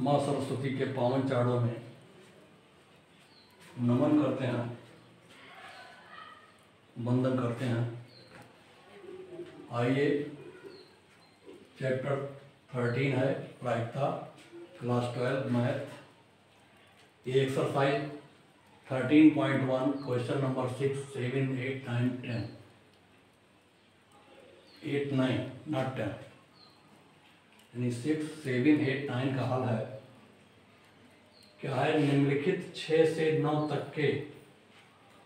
माँ सरस्वती के पावन चरणों में नमन करते हैं, वंदन करते हैं। आइए, चैप्टर 13 है प्रायिकता, क्लास 12 मैथ। ये एक्सरसाइज 13.1 क्वेश्चन नंबर 6, 7, 8, 9, 10, 8, 9 नॉट 10, यानी 6, 7, 8, 9 का हल है। क्या है? निम्नलिखित 6 से 9 तक के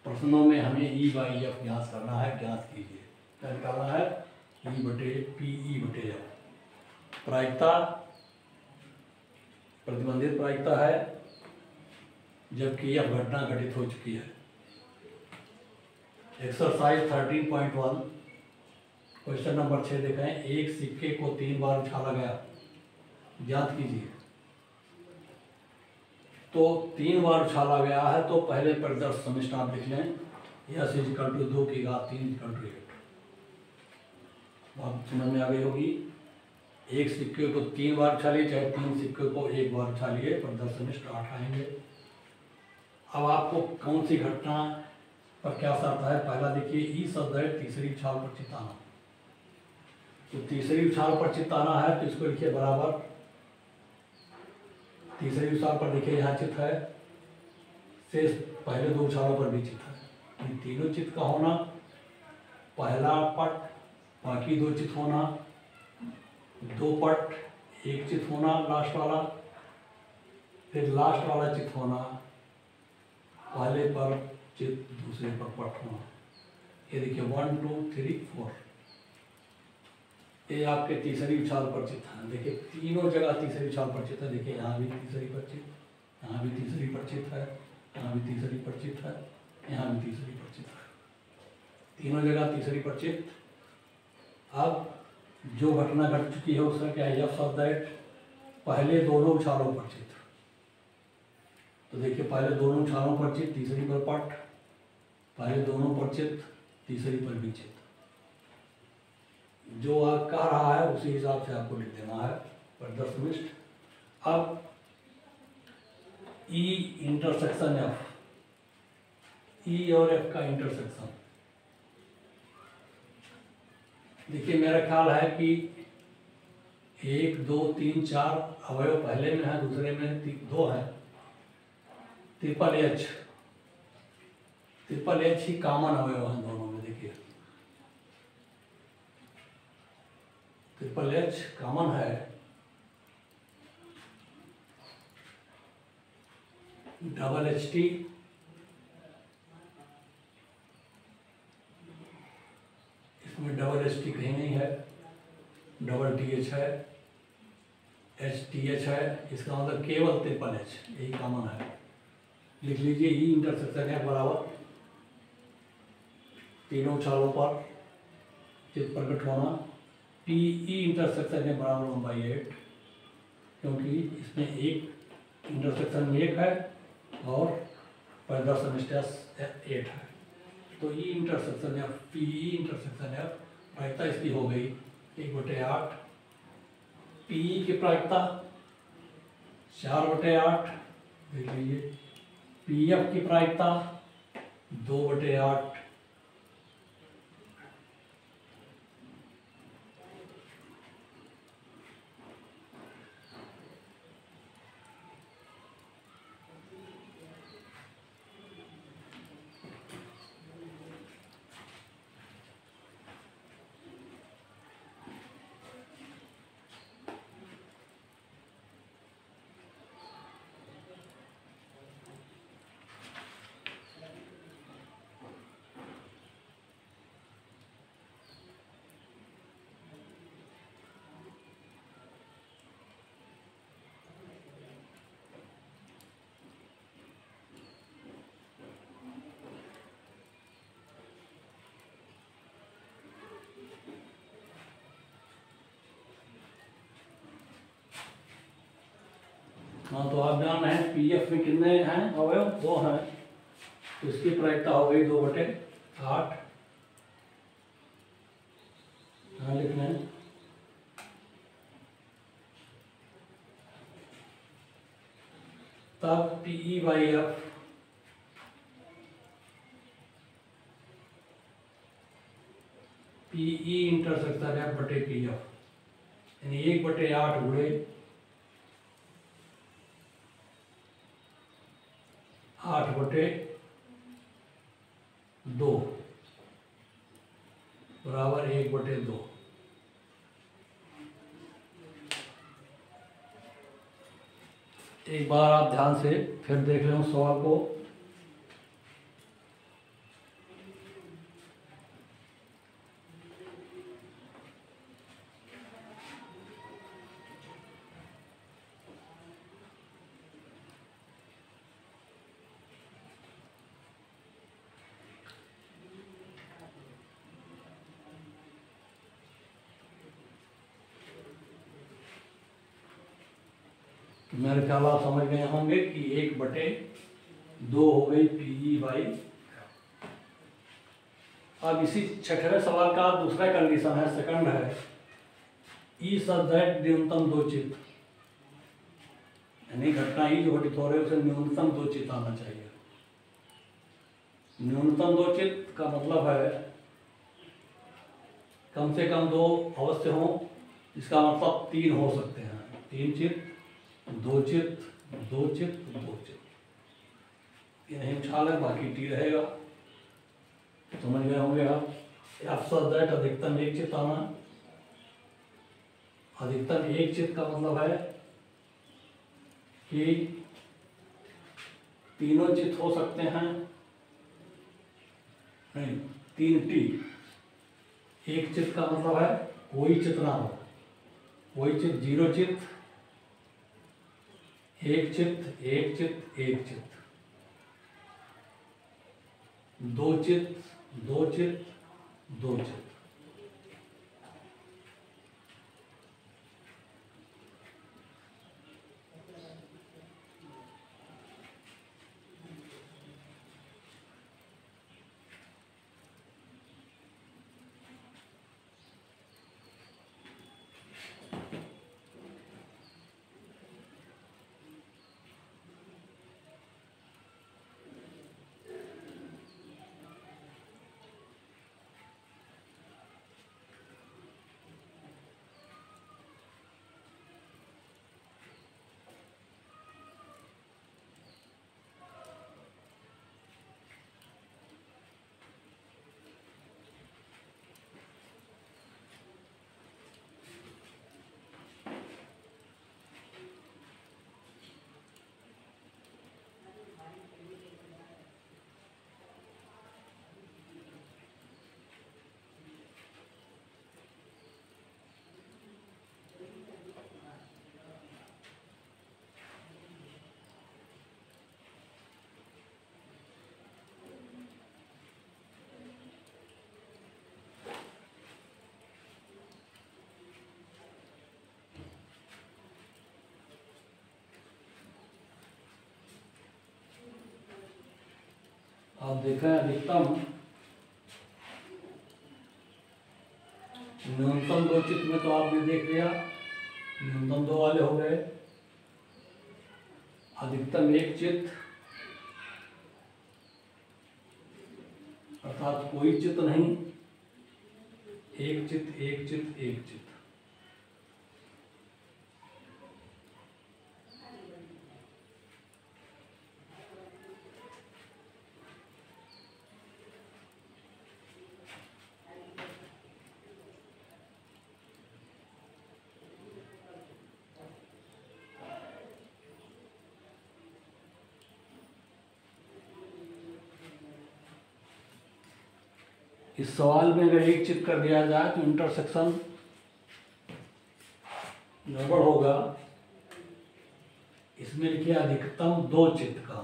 प्रश्नों में हमें E/F ज्ञात करना है। ज्ञात कीजिए। क्या निकालना है? E/PE/F। प्रायिकता प्रतिबंधित प्रायिकता है, जबकि यह घटना घटित हो चुकी है। एक्सरसाइज 13.1 क्वेश्चन नंबर 6 देखें। एक सिक्के को 3 बार उछाला गया, ज्ञात कीजिए। तो 3 बार उछाला गया है, तो पहले परिदर्श समिष्ट आप लिख लें। यस इक्वल टू 2 की घात 3 इक्वल टू 8। आप समझ में आ गई होगी। एक सिक्के को 3 बार उछालिए, चाहे 3 सिक्के को 1 बार उछालिए, परिदर्श समिष्ट 8 आएंगे। अब आपको कौन सी घटना पर क्या आता है? पहला देखिए, ई शब्द है तीसरी उछाल पर चिताना। तो तीसरी उछाल पर चिताना है, तो इसको लिखिए बराबर। तीसरी उछाल पर देखिए यहाँ चित है, शेष पहले 2 उछालों पर भी चित है। इन तीनों चित का होना, पहला पट बाकी 2 चित होना, 2 पट 1 चित होना लास्ट वाला, फिर लास्ट वाला चित होना, पहले पर चित दूसरे पर पट होना। ये देखिए 1, 2, 3, 4, ये आपके तीसरी उछाल पर चित है। देखिए तीनों जगह तीसरी उछाल पर चित है। देखिए यहाँ भी तीसरी पर चित, यहाँ भी तीसरी पर चित है, यहाँ भी तीसरी पर चित है, यहाँ भी तीसरी पर चित है। तीनों जगह तीसरी पर चित। अब जो घटना घट चुकी है उसका क्या है? यफ ऑफ दैट पहले दोनों उछालों पर चित। तो देखिए पहले दोनों उछालों पर चित, तीसरी पर पट, पहले दोनों पर चित, तीसरी पर भी चित। जो आप कह रहा है उसी हिसाब से आपको लिख देना है परिदर्श समिष्ट। अब E इंटरसेक्शन F, E और F का इंटरसेक्शन। देखिए मेरा ख्याल है कि 1, 2, 3, 4 अवयव पहले में है, दूसरे में 2 है। ट्रिपल एच ही कॉमन अवयव है दोनों में। देखिए ट्रिपल एच कॉमन है, डबल एच टी इसमें डबल एच टी कहीं नहीं है, डबल टी एच है, एच टी एच है। इसका मतलब केवल ट्रिपल एच, यही कॉमन है। लिख लीजिए ई इंटरसेक्शन है बराबर तीनों उछालों पर चित प्रकट होना। पी ई इंटरसेक्शन है बराबर 1/8, क्योंकि इसमें एक इंटरसेक्शन में 1 है और परिदर्श समिष्ट 8 है। तो ई इंटरसेक्शन है, पी ई इंटरसेक्शन है, प्रायिकता इसकी हो गई 1/8। पी ई की प्रायिकता 4/8, देख लीजिए। पी एफ की प्रायिकता 2/8। हाँ, तो आप जान रहे हैं पी एफ में कितने हैं अवयव? 2 हैं। तो इसकी प्रायिकता हो गई 2/8। हाँ लिख लें। तब PE/F PE इंटरसेक्शन F/PF, यानी 1/8 गुणे 8/2 बराबर 1/2। एक बार आप ध्यान से फिर देख लें उस सवाल को। मेरे ख्याल आप समझ गए होंगे कि 1/2 हो गई PE/F। अब इसी छठवें सवाल का दूसरा कंडीशन है, सेकंड है, ई सच दैट न्यूनतम 2 चित्त, यानी घटना ई जो घटित हो रही है उसे न्यूनतम 2 चित्त आना चाहिए। न्यूनतम 2 चित्त का मतलब है कम से कम 2 अवश्य हों, इसका मतलब 3 हो सकते हैं, 3 चित्त, 2 चित्त, 2 चित्त, 2 चित्त। ये नहीं उछाल है, बाकी टी रहेगा। समझ गए होंगे आप। सच दैट अधिकतम 1 चित्त आना। अधिकतम 1 चित्त का मतलब है कि तीनों चित्त हो सकते हैं, नहीं 3 टी। 1 चित्त का मतलब है कोई चित्त ना हो, कोई चित्त, 0 चित्त, 1 चित्त, 1 चित्त, 1 चित्त, 2 चित्त, 2 चित्त, 2 चित्त। आप देखें अधिकतम न्यूनतम 2 चित्त में तो आपने देख लिया, न्यूनतम 2 वाले हो गए। अधिकतम 1 चित्त अर्थात कोई चित्त नहीं, 1 चित्त, 1 चित्त, 1 चित्त। इस सवाल में अगर 1 चित्त कर दिया जाए तो इंटरसेक्शन गड़बड़ होगा। इसमें लिखिए अधिकतम 2 चित्त का,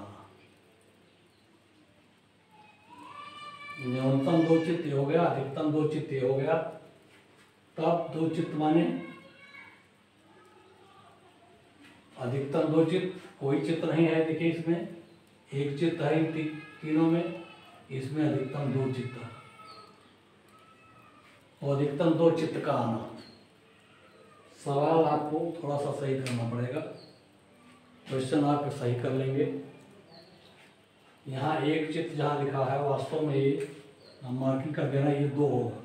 न्यूनतम 2 चित्त हो गया, अधिकतम 2 चित्त हो गया। तब 2 चित्त माने अधिकतम 2 चित्त, कोई चित्त नहीं है। देखिए इसमें 1 चित्त है इन तीनों में, इसमें अधिकतम 2 चित्त और अधिकतम 2 चित्त का आना। सवाल आपको थोड़ा सा सही करना पड़ेगा। क्वेश्चन आप सही कर लेंगे। यहाँ एक चित्र जहाँ लिखा है वास्तव में ये हम मार्किंग कर देना, ये 2 होगा,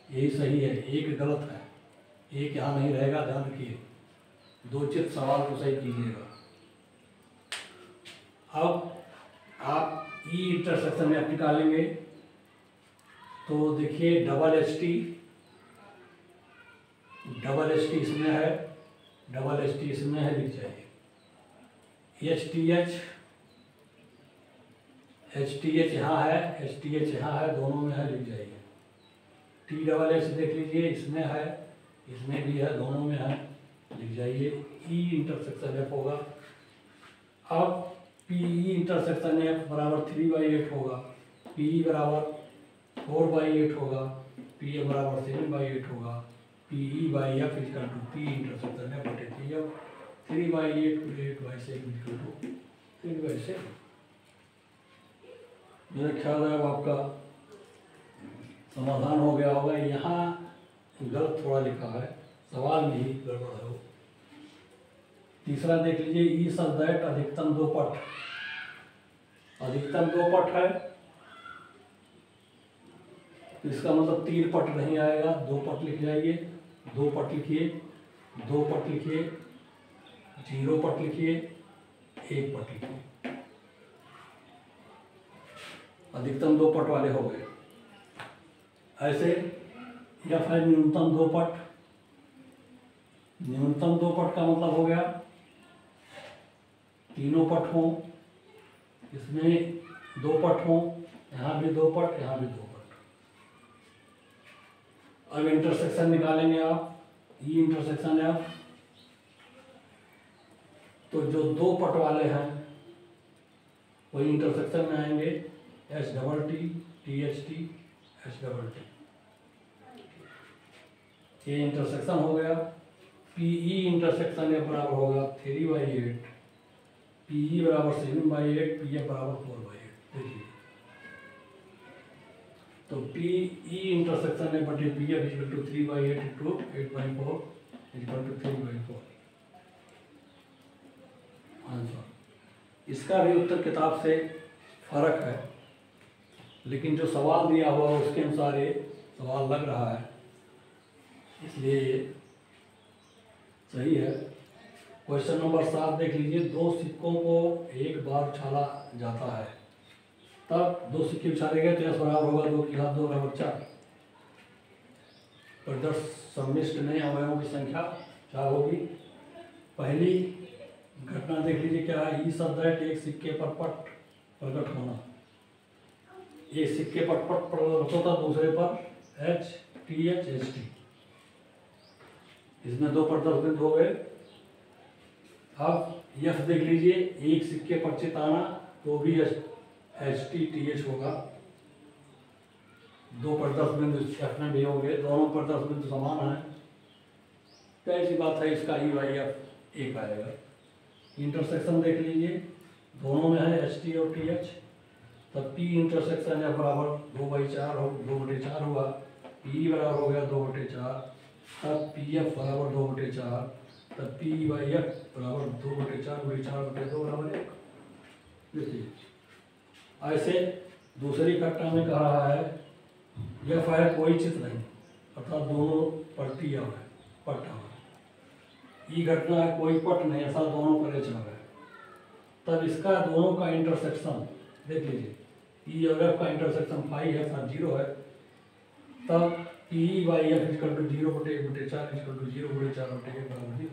यही सही है, एक गलत है, एक यहाँ नहीं रहेगा, ध्यान रखिए। 2 चित्र सवाल को सही कीजिएगा। अब आप ई इंटरसेक्शन में निकालेंगे तो देखिए डबल एच टी इसमें है, डबल एच टी इसमें है, लिख जाइए। एच टी एच यहाँ है, एच टी एच यहाँ है, दोनों में है, लिख जाइए। टी डबल एच देख लीजिए, इसमें है, इसमें भी है, दोनों में है, लिख जाइए। ई इंटरसेक्शन एफ होगा। अब पी ई इंटरसेक्शन एफ बराबर 3/8 होगा, पी ई बराबर 4/8 होगा, पी ए बराबर 7/8 होगा, P E by F equal to P intersection F बटे पी एफ 3/8 × 8/7 इक्वल टू 3/7। मेरा ख्याल है अब आपका समाधान हो गया होगा। यहाँ गलत थोड़ा लिखा है, सवाल में ही गड़बड़ है। तीसरा देख लीजिए, ई सच दैट अधिकतम 2 पट, अधिकतम 2 पट है, इसका मतलब 3 पट नहीं आएगा, 2 पट लिख जाइए। 2 पट लिखिए, 2 पट लिखिए, 0 पट लिखिए, 1 पट लिखिए। अधिकतम 2 पट वाले हो गए। ऐसे एफ है न्यूनतम 2 पट, न्यूनतम 2 पट का मतलब हो गया तीनों पट हों, इसमें 2 पट हों, यहाँ भी 2 पट, यहाँ भी 2 पट। अब इंटरसेक्शन निकालेंगे आप, ई इंटरसेक्शन है। तो जो 2 पट वाले हैं वही इंटरसेक्शन में आएंगे, H double T, T H T, H double T. ये इंटरसेक्शन हो गया। पी ई इंटरसेक्शन ए बराबर होगा 3/8, पी ई बराबर 7/8, पी एफ बराबर 4/8। देखिए, तो पी ई इंटरसेक्शन ए बटे P F equal to 3/8 into 8/4 equal to 3/4 answer. इसका भी उत्तर किताब से फर्क है, लेकिन जो सवाल दिया हुआ उसके अनुसार ये सवाल लग रहा है, इसलिए ये सही है। क्वेश्चन नंबर 7 देख लीजिए, 2 सिक्कों को एक बार उछाला जाता है, तब 2 सिक्के उछाले गए तो यह बराबर होगा 2 की घात 2 बराबर 4। प्रदर्श सम्मिश्र नए अवयवों की संख्या 4 होगी। पहली घटना देख लीजिए क्या है, ई शब्द है, एक सिक्के पर पट प्रकट होना। एक सिक्के पर पट प्रकट होता, दूसरे पर H T H H T, इसमें 2 पर 10 बिंदु हो गए। अब यफ देख लीजिए, एक सिक्के पर चिताना, तो भी एच टी टी एच होगा, 2 पर 10 बिंदु एफ में भी हो गए, दोनों पर 10 बिंदु समान है, तो ऐसी बात है, इसका ई वाई एफ 1 आएगा। इंटरसेक्शन देख लीजिए, दोनों में है एच टी और टी एच, तब पी इंटरसेक्शन एफ बराबर 2/4 हुआ, पी बराबर हो गया 2/4, तब पी एफ बराबर 2/4, तब पी बाई एफ बराबर 2/4 बराबर 1। देखिए, ऐसे दूसरी घटना में कह रहा है एफ है कोई चित्र नहीं, अर्थात दोनों पट्टी है, पट है। ई घटना है कोई पट नहीं, ऐसा दोनों पर एच है, तब इसका दोनों का इंटरसेक्शन देख लीजिए, ई और एफ का इंटरसेक्शन 5 है, साथ 0 है, तब P by F equal to 0/1/4 equal to 0/4/1 बराबर 0।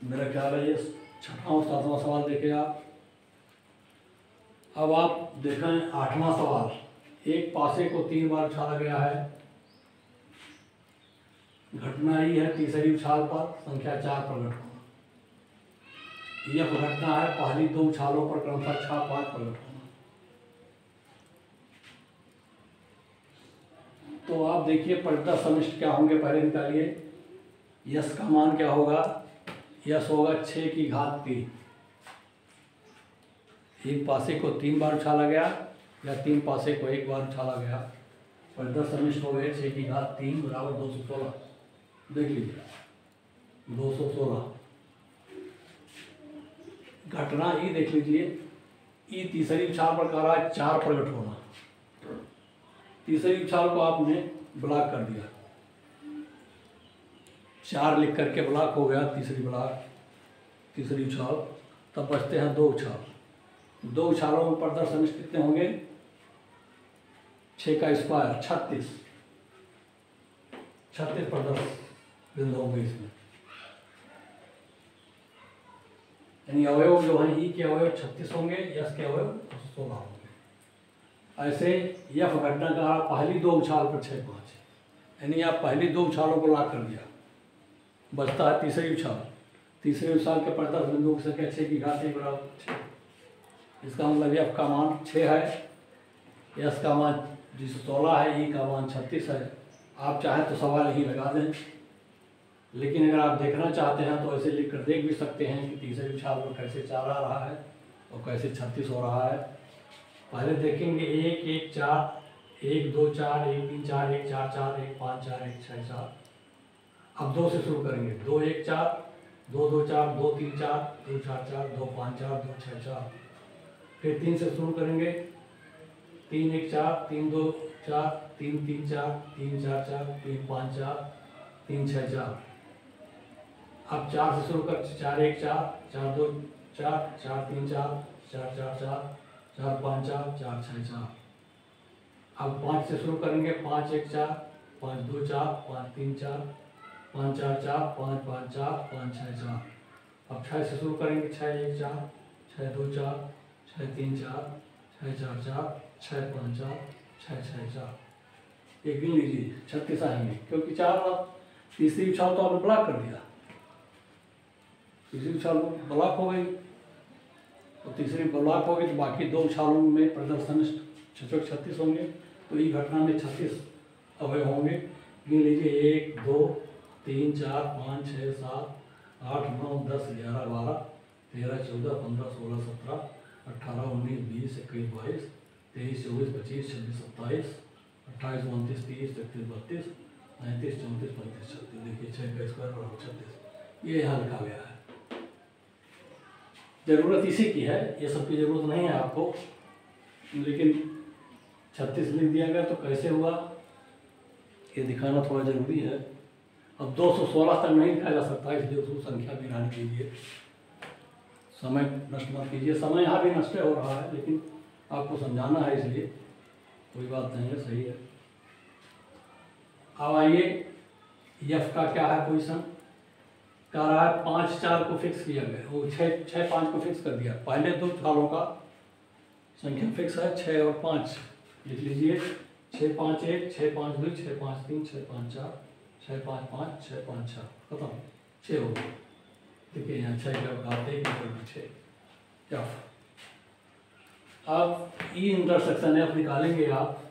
मेरा ख्याल है ये 6वां और 7वां सवाल देखे आप। अब आप देखें 8वां सवाल, एक पासे को 3 बार उछाला गया है, घटना ही है तीसरी उछाल पर संख्या 4 प्रकट होना। यह घटना है पहली 2 उछालों पर क्रमशः 6, 5 प्रकट होना। तो आप देखिए परिता समिष्ट क्या होंगे, पहले निकालिए। यश का मान क्या होगा, यश होगा 6 की घात 3। एक पासे को 3 बार उछाला गया या 3 पासे को 1 बार उछाला गया, परिता समिष्ट हो गए 6 की घात 3 बराबर 216। देख लीजिए 216। घटना ई देख लीजिए, ई तीसरी उछाल पर कह रहा है 4 प्रकट होना। तीसरी उछाल को आपने ब्लॉक कर दिया, 4 लिख करके ब्लॉक हो गया तीसरी उछाल। तब बचते हैं 2 उछाल। 2 उछालों में प्रदर्शन कितने होंगे? 6 का स्क्वायर 36 प्रदर्शन बिंदु होंगे इसमें। यानी अवयव जो है ई के अवयव 36 होंगे, यस के अवयव 16 होंगे। ऐसे यफ घटना का पहली 2 उछाल पर 6 5, यानी आप पहली 2 उछालों को लॉक कर दिया। बचता है तीसरी उछाल। तीसरी उछाल के प्रदर्शन बिंदु की संख्या 6 की घात 1 बराबर 6। इसका मतलब यफ का मान 6 है, यस का मान 16 है, ई का मान 36 है। आप चाहें तो सवाल ही लगा दें, लेकिन अगर आप देखना चाहते हैं तो ऐसे लिख कर देख भी सकते हैं कि तीसरी उछाल पर कैसे 4 आ रहा है और कैसे 36 हो रहा है। पहले देखेंगे 1 1 4 1 2 4 1 3 4 1 4 4 1 5 4 1 6 4। अब 2 से शुरू करेंगे, 2 1 4 2 2 4 2 3 4 2 4 4 2 5 4 2 6 4। फिर 3 से शुरू करेंगे, 3 1 4 3 2 4 3 3 4 3 4 4 3 5 4 3 6 4। अब 4 से शुरू कर, 4 1 4 4 2 4 4 3 4 4 4 4 4 5 4 4 6 4। अब 5 से शुरू करेंगे, 5 1 4 5 2 4 5 3 4 5 4 4 5 5 4 5 6 4। अब 6 से शुरू करेंगे, 6 1 4 6 2 4 6 3 4 6 4 4 6 5 4 6 6 4। एक गिन लीजिए, 36 आएंगे, क्योंकि 4 तीसरी उछाल तो आपने ब्लॉक कर दिया। तीसरी उछाल ब्लॉक हो गई, तो तीसरी ब्लॉक हो गई तो बाकी 2 उछालों में प्रदर्शन 36 होंगे। तो ये घटना में 36 अवयव होंगे। गिन लीजिए, 1 2 3 4 5 6 7 8 9 10 11 12 13 14 15 16 17 18 19 20 21 22 23 24 25 26 27 28 29 30 31 32 33 34 35 36। देखिए 6 का स्क्वायर बराबर 36, ये यहाँ लिखा गया है। जरूरत इसी की है, ये सब की जरूरत नहीं है आपको, लेकिन 36 लिख दिया गया तो कैसे हुआ ये दिखाना थोड़ा जरूरी है। अब 216 तक नहीं लिखा जा सकता, इसलिए उसको संख्या भी ध्यान कीजिए, समय नष्ट मत कीजिए। समय यहाँ भी नष्ट हो रहा है, लेकिन आपको समझाना है, इसलिए कोई बात नहीं है, सही है। अब आइए, यफ का क्या है पोजीशन, कह रहा है 5 4 को फिक्स किया गया, वो 6 5 को फिक्स कर दिया। पहले 2 उछालों का संख्या फिक्स है 6 और 5, लिख लीजिए 6 5 1 6 5 2 6 5 3 6 5 4 6 5 5 6 5 4, खत्म, 6 हो गया। देखिए यहाँ 6 का घात 1 = 6। अब ई इंटरसेक्शन एफ निकालेंगे आप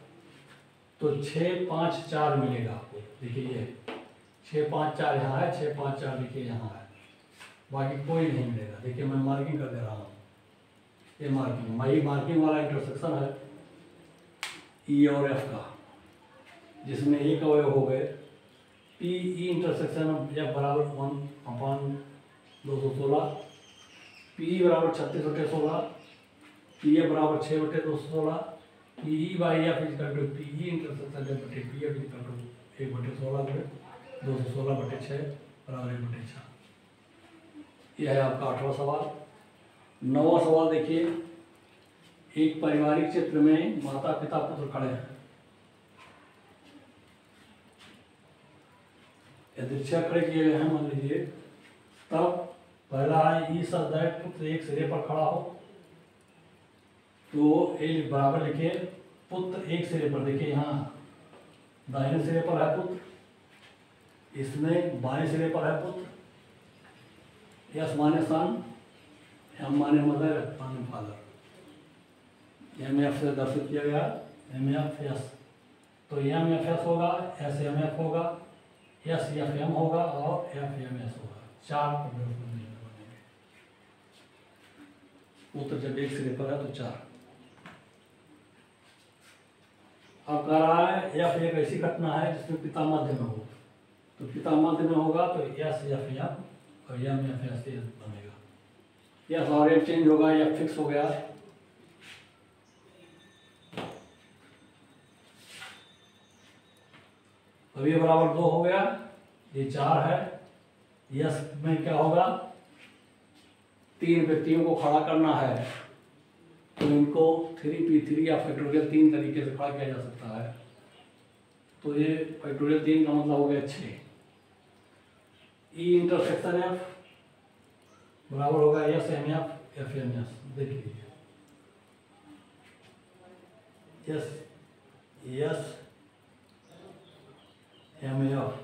तो 6 5 4 मिलेगा आपको। देखिए ये 6 5 4 यहाँ है, 6 5 4 देखिए यहाँ है, बाकी कोई नहीं मिलेगा। देखिए मैं मार्किंग कर दे रहा हूँ, ये मार्किंग वाला इंटरसेक्शन है ई और एफ का, जिसमें एक अवयव हो गए। पी ई इंटरसेक्शन एफ बराबर 1/216, पी बराबर 36/16, पी ए बराबर 6/216, P E by F equal to P E intersection F बटे पी एफ इक्वल टू 1/16 216/6 बराबर 1/6। यह है आपका 8वां सवाल। 9वां सवाल देखिए, एक पारिवारिक चित्र में माता पिता पुत्र खड़े हैं, दृश्य खड़े किए गए हैं, मान लीजिए। तब पहला है ई शब्द है, पुत्र एक सिरे पर खड़ा हो, तो ए बराबर लिखे पुत्र एक सिरे पर। देखिए यहाँ दाहिने सिरे पर है पुत्र, इसमें बाएं सिरे पर है पुत्र। यस माने सन, एम माने मदर, एफ माने फादर। एम एफ से दर्शित किया गया, एम एफ एस, तो एम एफ एस होगा, एस एम एफ होगा, एस एफ एम होगा और एफ एम एस होगा। 4 बनेंगे। पुत्र जब एक सिरे पर है तो 4। अब कह रहा है एफ एक ऐसी घटना है जिसमें पिता मध्य में हो, तो पिता मध्य में होगा तो एस एफ एम और एम एफ एस बनेगा। यस और एफ चेंज होगा या फिक्स हो गया। अब ये बराबर 2 हो गया, ये 4 है। यस में क्या होगा, 3 व्यक्तियों को खड़ा करना है तो इनको 3p3 या फैक्टोरियल 3 तरीके से खड़ा किया जा सकता है। तो ये फैक्टोरियल 3 का मतलब हो गया 6। ई इंटरसेक्शन एफ बराबर होगा S M F M S. देख लीजिए yes yes M F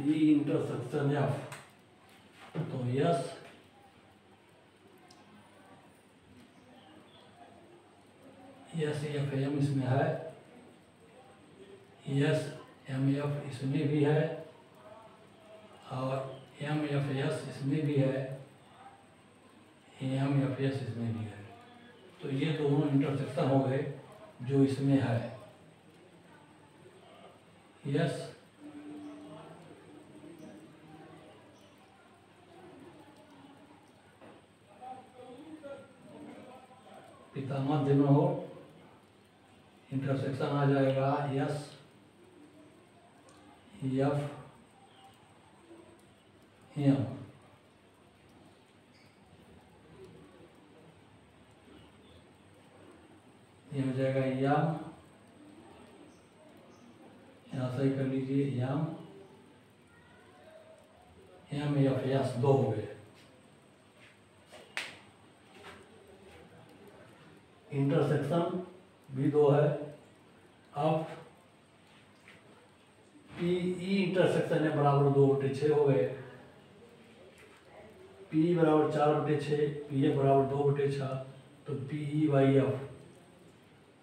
E intersection F, तो यस यस एफ एम इसमें है, यस एम एफ इसमें भी है और एम एफ एस इसमें भी है, एम एफ एस इसमें भी है। तो ये दोनों इंटरसेक्शन हो गए जो इसमें है। यस पिता मध्य में हो, इंटरसेक्शन आ जाएगा यस एफ एम। ये हो जाएगा यम, यहाँ सही कर लीजिए, यम एम एफ एस 2 हो गए। इंटरसेक्शन भी 2 है। अब पी ई इंटरसेक्शन है बराबर 2/6 हो गए। पी बराबर 4/6, पी एफ बराबर 2/6, तो P E by F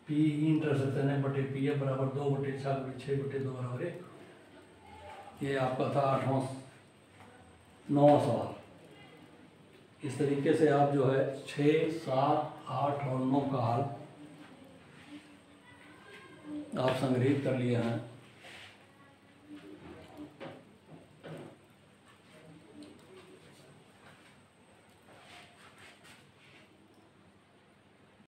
P E intersection है बटे पी एफ बराबर 2/6/6/2 बराबर 1। ये आपका था 9वां सवाल। इस तरीके से आप जो है 6, 7, 8 और 9 का हल आप संग्रहित कर लिए हैं।